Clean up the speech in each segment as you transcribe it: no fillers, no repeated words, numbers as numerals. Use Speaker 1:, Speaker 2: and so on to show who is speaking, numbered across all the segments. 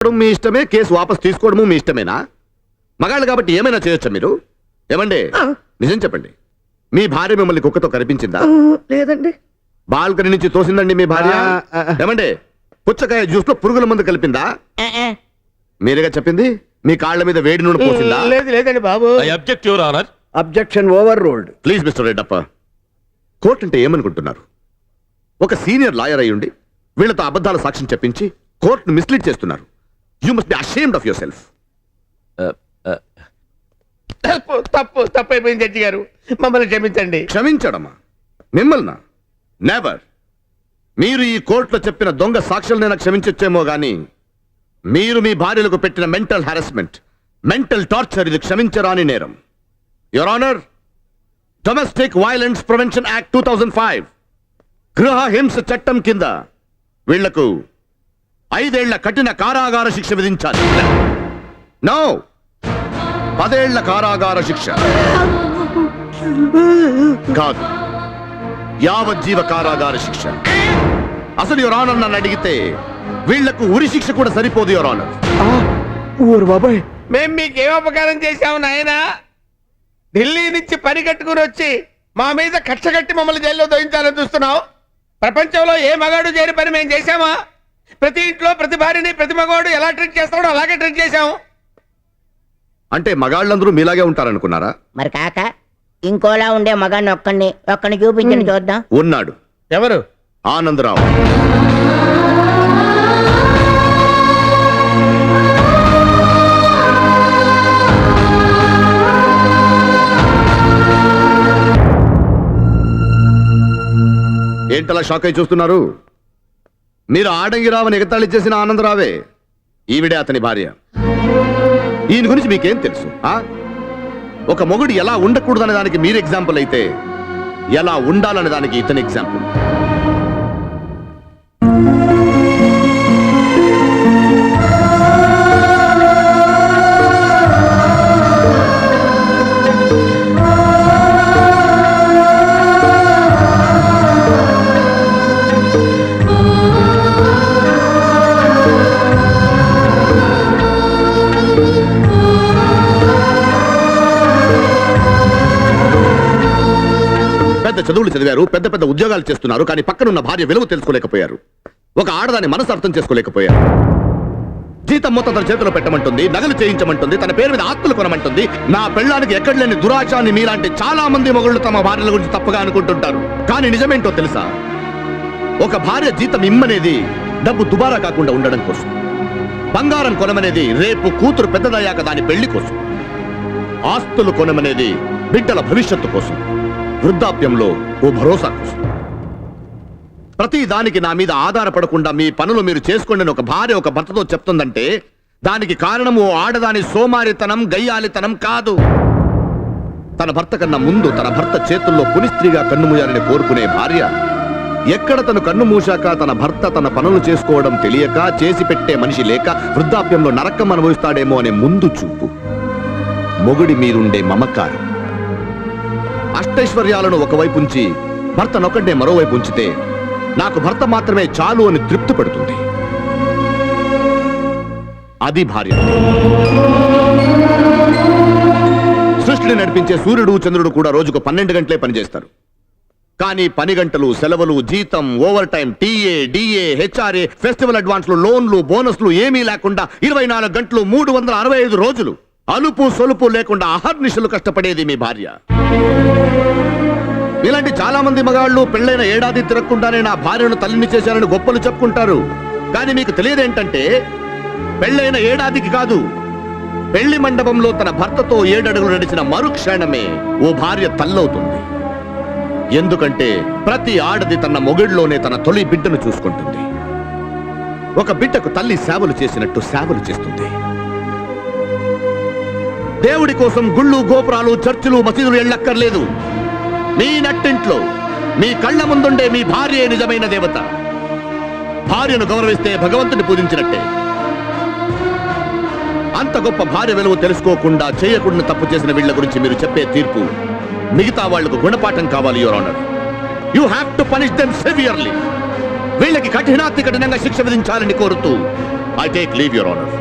Speaker 1: మీ ఇష్టమే, కేసు వాపస్ తీసుకోవడము మీ ఇష్టమేనా? మగాళ్ళు కాబట్టి ఏమైనా చేయొచ్చా మీరు? ఏమండి నిజం చెప్పండి, మీ భార్య మిమ్మల్ని కుక్కతో కనిపించిందా?
Speaker 2: లేదండి.
Speaker 1: బాల్కనీ నుంచి తోసిందండి మీ భార్య? ఏమండి పుచ్చకాయ జ్యూస్ లో పురుగుల మందు కలిపిందా? మీరేగా చెప్పింది. మీ కాళ్ళ మీద వేడి నూనె పోసిందా?
Speaker 2: లేదండి బాబు.
Speaker 3: Objection overruled.
Speaker 1: Please mister Reddappa, court అంటే ఏమనుకుంటున్నారు? ఒక సీనియర్ లాయర్ అయ్యుండి వీళ్ళతో అబద్ధాల సాక్ష్యం చెప్పించి కోర్టును మిస్లీడ్ చేస్తున్నారు. You must be ashamed of your self.
Speaker 2: తప్పు అయిపోయింది జడ్జి గారు, మమ్మల్ని క్షమించండి.
Speaker 1: క్షమించడమా? మిమ్మల్ని నెవర్. మీరు ఈ కోర్టులో చెప్పిన దొంగ సాక్ష్యాలనైనా క్షమించొచ్చేమో గానీ మీరు మీ భార్యలకు పెట్టిన మెంటల్ హారాస్మెంట్, మెంటల్ టార్చర్ ఇది క్షమించరాని నేరం. Your honour, domestic violence prevention act 2005 గృహ హింస చట్టం కింద వీళ్లకు 5 ఏళ్ల కఠిన కారాగార శిక్ష విధించాలి. నో, 10 ఏళ్ల కారాగార శిక్ష కాదు, యావజ్జీవ కారాగార శిక్ష. అసలు యువర్ ఆనర్ నన్ను అడిగితే వీళ్లకు ఉరి శిక్ష కూడా సరిపోదు యువర్ ఆనర్.
Speaker 3: ఊరు బాబాయ్,
Speaker 2: మేం మీకేం ఉపకారం చేశాము నాయనా? ఢిల్లీ నుంచి పని కట్టుకుని వచ్చి మా మీద కక్ష కట్టి మమ్మల్ని జైల్లో దోయించాలని చూస్తున్నావు? ప్రపంచంలో ఏ మగాడు చేయని పని మేము చేశామా? ప్రతి ఇంట్లో ప్రతి భార్యని ప్రతి మగాడు ఎలా ట్రీట్ చేస్తాడో అలాగే ట్రీట్ చేశాము.
Speaker 1: అంటే మగాళ్ళందరూ మీలాగే ఉంటారనుకున్నారా?
Speaker 4: మరి కాక ఇంకోలా ఉండే మగాన్ని ఒక్కడిని చూపించండి చూద్దాం.
Speaker 1: ఉన్నాడు.
Speaker 2: ఎవరు?
Speaker 1: ఆనందరావు. ఏంటలా షాక్ అయి చూస్తున్నారు? మీరు ఆడంగిరావుని ఎగతాళి చేసిన ఆనందరావే ఈవిడే అతని భార్య. ఈయన గురించి మీకేం తెలుసు? ఒక మొగుడు ఎలా ఉండకూడదనే దానికి మీరు ఎగ్జాంపుల్ అయితే ఎలా ఉండాలనే దానికి ఇతని ఎగ్జాంపుల్. పెద్ద చదువులు చదివారు, పెద్ద పెద్ద ఉద్యోగాలు చేస్తున్నారు, కానీ పక్కనున్న భార్య విలువ తెలుసుకోలేకపోయారు. ఒక ఆడదాని మనసు అర్థం చేసుకోలేకపోయారు. జీతం మొత్తం తన చేతిలో పెట్టమంటుంది, నగలు చేయించమంటుంది, తన పేరు మీద ఆస్తులు కొనమంటుంది. నా పెళ్ళానికి ఎక్కడ లేని దురాచాన్ని మీలాంటి చాలా మంది మొగుళ్ళు తమ భార్యల గురించి తప్పుగా అనుకుంటుంటారు. కానీ నిజమేంటో తెలుసా? ఒక భార్య జీతం ఇమ్మనేది డబ్బు దుబారా కాకుండా ఉండడం కోసం. బంగారం కొనమనేది రేపు కూతురు పెద్దదయ్యాక దాని పెళ్లి కోసం. ఆస్తులు కొనమనేది బిడ్డల భవిష్యత్తు కోసం, వృద్ధాప్యంలో ఓ భరోసా కోసం. ప్రతి దానికి నా మీద ఆధారపడకుండా మీ పనులు మీరు చేసుకోండి ఒక భార్య ఒక భర్తతో చెప్తుందంటే దానికి కారణం ఓ ఆడదాని సోమారితనం, గయ్యాలితనం కాదు. తన భర్త కన్నా ముందు తన భర్త చేతుల్లో పునిస్త్రీగా కన్నుమూయాలని కోరుకునే భార్య ఎక్కడ తను కన్ను మూశాక తన భర్త తన పనులు చేసుకోవడం తెలియక చేసి పెట్టే మనిషి లేక వృద్ధాప్యంలో నరకం అనుభవిస్తాడేమో అనే ముందు చూపు, మొగుడి మీరుండే మమకారం, అష్టైశ్వర్యాలను ఒకవైపు ఉంచి భర్తనొక్కడే మరోవైపు ఉంచితే నాకు భర్త మాత్రమే చాలు అని తృప్తి పడుతుంది. అది భార్య. సృష్టిని నడిపించే సూర్యుడు చంద్రుడు కూడా రోజుకు 12 గంటలే పనిచేస్తారు. కానీ పని గంటలు, సెలవులు, జీతం, overtime, TA, DA, HRA, festival అడ్వాన్స్లు, లోన్లు, బోనస్లు ఏమీ లేకుండా 24 గంటలు 365 రోజులు అలుపు సొలుపు లేకుండా అహర్నిశలు కష్టపడేది మీ భార్య. ఇలాంటి చాలా మంది మగాళ్ళు పెళ్ళైన ఏడాది తిరగకుండానే నా భార్యను తల్లిని చేశారని గొప్పలు చెప్పుకుంటారు. కానీ మీకు తెలియదేంటంటే పెళ్ళైన ఏడాదికి కాదు, పెళ్లి మండపంలో తన భర్తతో 7 అడుగులు నడిచిన మరుక్షణమే ఓ భార్య తల్లవుతుంది. ఎందుకంటే ప్రతి ఆడది తన మొగుడిలోనే తన తొలి బిడ్డను చూసుకుంటుంది. ఒక బిడ్డకు తల్లి సేవలు చేసినట్టు సేవలు చేస్తుంది. దేవుడి కోసం గుళ్ళు, గోపురాలు, చర్చిలు, మసీదులు ఎళ్ళక్కర్లేదు. మీ నట్టింట్లో మీ కళ్ళ ముందుండే మీ భార్యే నిజమైన దేవత. భార్యను గౌరవిస్తే భగవంతుని పూజించినట్టే. అంత గొప్ప భార్య విలువ తెలుసుకోకుండా చేయకుండా తప్పు చేసిన వీళ్ల గురించి మీరు చెప్పే తీర్పు మిగతా వాళ్లకు గుణపాఠం కావాలి your honour. You have to punish them severely. వీళ్ళకి కఠినాతి కఠినంగా శిక్ష విధించాలని కోరుతూ I take leave your honour.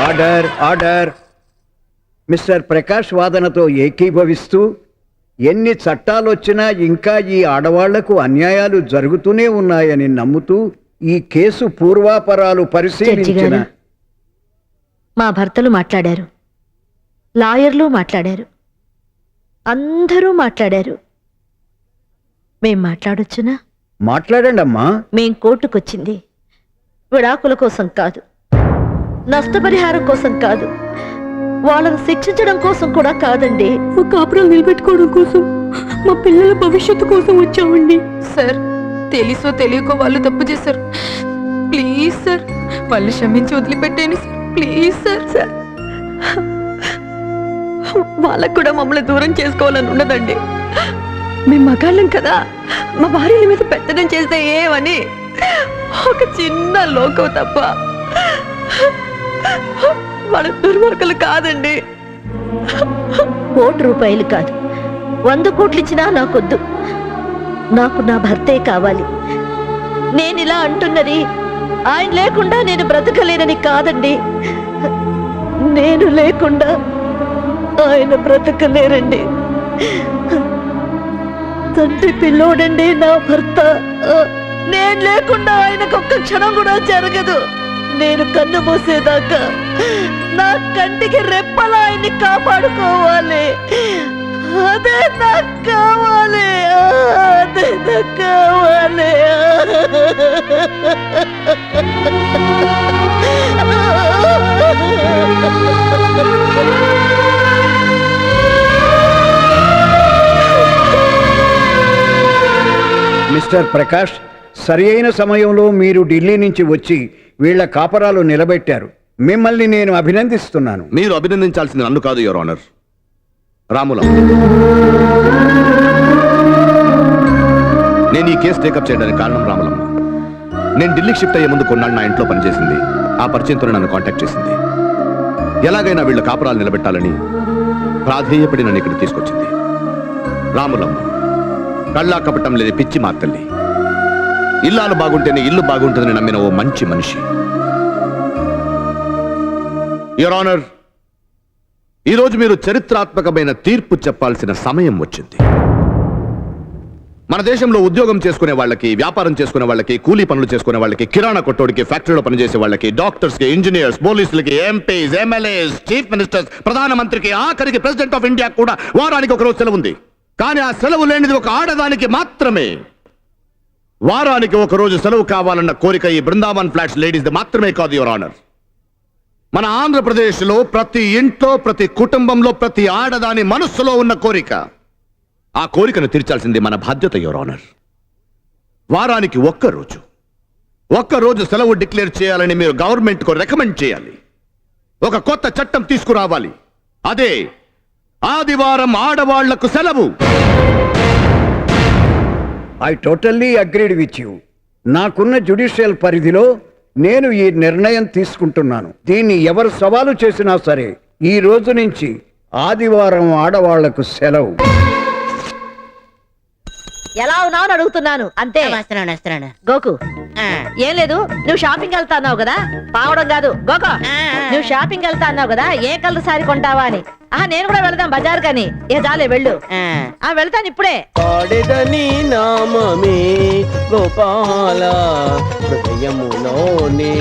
Speaker 3: Order order. Mister Prakash వాదనతో ఏకీభవిస్తూ ఎన్ని చట్టాలొచ్చినా ఇంకా ఈ ఆడవాళ్లకు అన్యాయాలు జరుగుతూనే ఉన్నాయని నమ్ముతూ ఈ కేసు పూర్వాపరాలు పరిశీలించిన
Speaker 5: జడ్జి గారు, మా భర్తలు మాట్లాడారు, లాయర్లు మాట్లాడారు, అందరూ మాట్లాడారు. మేం మాట్లాడొచ్చునా?
Speaker 3: మాట్లాడండి అమ్మా.
Speaker 5: మేం కోర్టుకొచ్చింది విడాకుల కోసం కాదు, నష్టపరిహారం కోసం కాదు, వాళ్ళని శిక్షించడం కోసం కూడా కాదండి.
Speaker 6: మా కాపురం నిలబెట్టుకోవడం కోసం, మా పిల్లల భవిష్యత్తు కోసం వచ్చామండి. సార్, తెలుసో తెలియకో వాళ్ళు తప్పు చేశారు. ప్లీజ్ సార్, వాళ్ళు క్షమించి వదిలిపెట్టేయండి సార్. Please sir. సార్, వాళ్ళకు కూడా మమ్మల్ని దూరం చేసుకోవాలని ఉండదండి. మేము మగాళ్ళం కదా, మా భార్యల మీద పెత్తనం చేస్తే ఏమని ఒక చిన్న లోకం తప్ప వాళ్ళ దుర్మార్గులు కాదండి.
Speaker 5: ₹1 కాదు, 100 కోట్లు ఇచ్చినా నాకొద్దు. నాకు నా భర్తే కావాలి. నేను ఇలా అంటున్నది ఆయన లేకుండా నేను బ్రతకలేనని కాదండి. నేను లేకుండా ఆయన బ్రతకలేరండి. తండ్రి పిల్లోడండి నా భర్త. నేను లేకుండా ఆయనకు ఒక్క క్షణం కూడా జరగదు. నేను కన్ను మూసేదాకా నా కంటికి రెప్పలా ఆయన్ని కాపాడుకోవాలి. అదే నాకు కావాలి, అదే నాకు కావాలి.
Speaker 3: మిస్టర్ ప్రకాష్, సరి అయిన సమయంలో మీరు ఢిల్లీ నుంచి వచ్చి వీళ్ళ కాపరాలు నిలబెట్టారు. మిమ్మల్ని నేను అభినందిస్తున్నాను.
Speaker 1: మీరు అభినందించాల్సింది నన్ను కాదు యువర్ ఆనర్, రాములం. నేను ఈ కేసు టేకప్ చేయడానికి కారణం రాములమ్మ. నేను ఢిల్లీకి షిఫ్ట్ అయ్యే ముందు కొన్నాళ్ళు నా ఇంట్లో పనిచేసింది. ఆ పరిచయంతో నన్ను కాంటాక్ట్ చేసింది. ఎలాగైనా వీళ్ళ కాపురాలు నిలబెట్టాలని ప్రాధేయపడి నన్ను ఇక్కడ తీసుకొచ్చింది. రాములమ్మ కళ్ళా కపటం లేని పిచ్చి మా తల్లి. ఇల్లాలు బాగుంటేనే ఇల్లు బాగుంటుందని నమ్మిన ఓ మంచి మనిషి. యువర్ ఆనర్, ఈరోజు మీరు చరిత్రాత్మకమైన తీర్పు చెప్పాల్సిన సమయం వచ్చింది. మన దేశంలో ఉద్యోగం చేసుకునే వాళ్ళకి, వ్యాపారం చేసుకునే వాళ్ళకి, కూలీ పనులు చేసుకునే వాళ్ళకి, కిరాణా కొట్టోడికి, ఫ్యాక్టరీలో పనిచేసే వాళ్ళకి, డాక్టర్స్ కి, ఇంజనీర్స్, పోలీసులకి, ఎంపీస్, ఎమ్మెల్యేస్, చీఫ్ మినిస్టర్స్, ప్రధానమంత్రికి, ఆఖరికి ప్రెసిడెంట్ ఆఫ్ ఇండియా కూడా వారానికి ఒక రోజు సెలవు ఉంది. కానీ ఆ సెలవు లేనిది ఒక ఆడదానికి మాత్రమే. వారానికి ఒక రోజు సెలవు కావాలన్న కోరిక ఈ బృందావన్ ఫ్లాట్స్ లేడీస్ మాత్రమే కాదు యువర్ ఆనర్. మన ఆంధ్రప్రదేశ్లో ప్రతి ఇంట్లో, ప్రతి కుటుంబంలో, ప్రతి ఆడదాని మనస్సులో ఉన్న కోరిక. ఆ కోరికను తీర్చాల్సింది మన బాధ్యత యువర్ ఆనర్. వారానికి ఒక్కరోజు సెలవు డిక్లేర్ చేయాలని మీరు గవర్నమెంట్కు రికమెండ్ చేయాలి. ఒక కొత్త చట్టం తీసుకురావాలి. అదే ఆదివారం ఆడవాళ్లకు సెలవు.
Speaker 3: I totally agreed with you. నాకున్న జ్యుడిషియల్ పరిధిలో నేను ఈ నిర్ణయం తీసుకుంటున్నాను. దీన్ని ఎవరు సవాలు చేసినా సరే ఈ రోజు నుంచి ఆదివారం ఆడవాళ్లకు సెలవు.
Speaker 5: ఎలా ఉన్నావు అని అడుగుతున్నాను అంతే.
Speaker 4: వస్తున్నాను.
Speaker 5: గోకు,
Speaker 4: ఆ,
Speaker 5: ఏం లేదు, నువ్వు షాపింగ్ వెళ్తా అన్నావు కదా. పావడం కాదు గోకో, నువ్వు షాపింగ్ వెళ్తా అన్నావు కదా, ఏ కలర్ సారీ కొంటావా అని. నేను కూడా వెళ్దాం బజార్ కని. ఏ జాలే వెళ్ళు. వెళ్తాను ఇప్పుడే.
Speaker 7: పాడేదని నామమే గోపాల హృదయములోనే.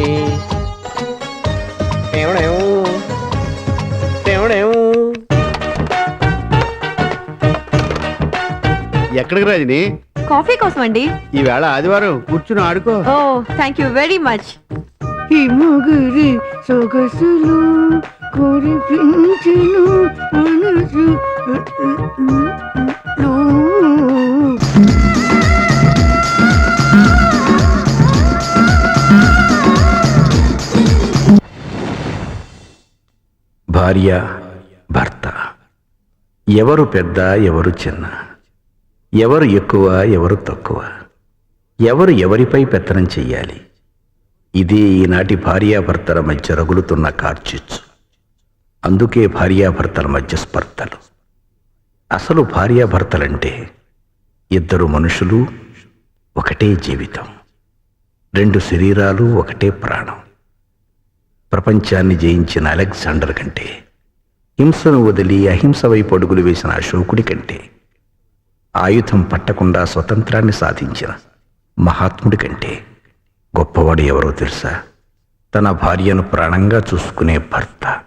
Speaker 1: ఎక్కడికి రాజని?
Speaker 6: కాఫీ కోసం అండి.
Speaker 1: ఈవేళ ఆదివారం కూర్చుని ఆడుకో.
Speaker 6: ఓ, థ్యాంక్ యూ వెరీ మచ్. హిమగిరి సొగసులు కురిపించెను మనసు.
Speaker 8: భార్య, భర్త, ఎవరు పెద్ద, ఎవరు చిన్న, ఎవరు ఎక్కువ, ఎవరు తక్కువ, ఎవరు ఎవరిపై పెత్తనం చెయ్యాలి, ఇదే ఈనాటి భార్యాభర్తల మధ్య రగులుతున్న కార్చిచ్చు. అందుకే భార్యాభర్తల మధ్య స్పర్ధలు. అసలు భార్యాభర్తలంటే ఇద్దరు మనుషులు, ఒకటే జీవితం, రెండు శరీరాలు, ఒకటే ప్రాణం. ప్రపంచాన్ని జయించిన అలెగ్జాండర్ కంటే, హింసను వదిలి అహింస వైపు అడుగులు వేసిన అశోకుడి కంటే, ఆయుధం పట్టకుండా స్వతంత్రాన్ని సాధించిన మహాత్ముడి కంటే గొప్పవాడు ఎవరో తెలుసా? తన భార్యను ప్రాణంగా చూసుకునే భర్త.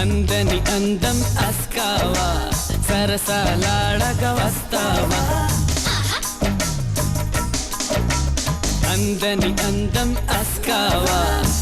Speaker 7: అందని అందం అస్కావా, సరసాలాడక వస్తావా. అందని అందం అస్కావా,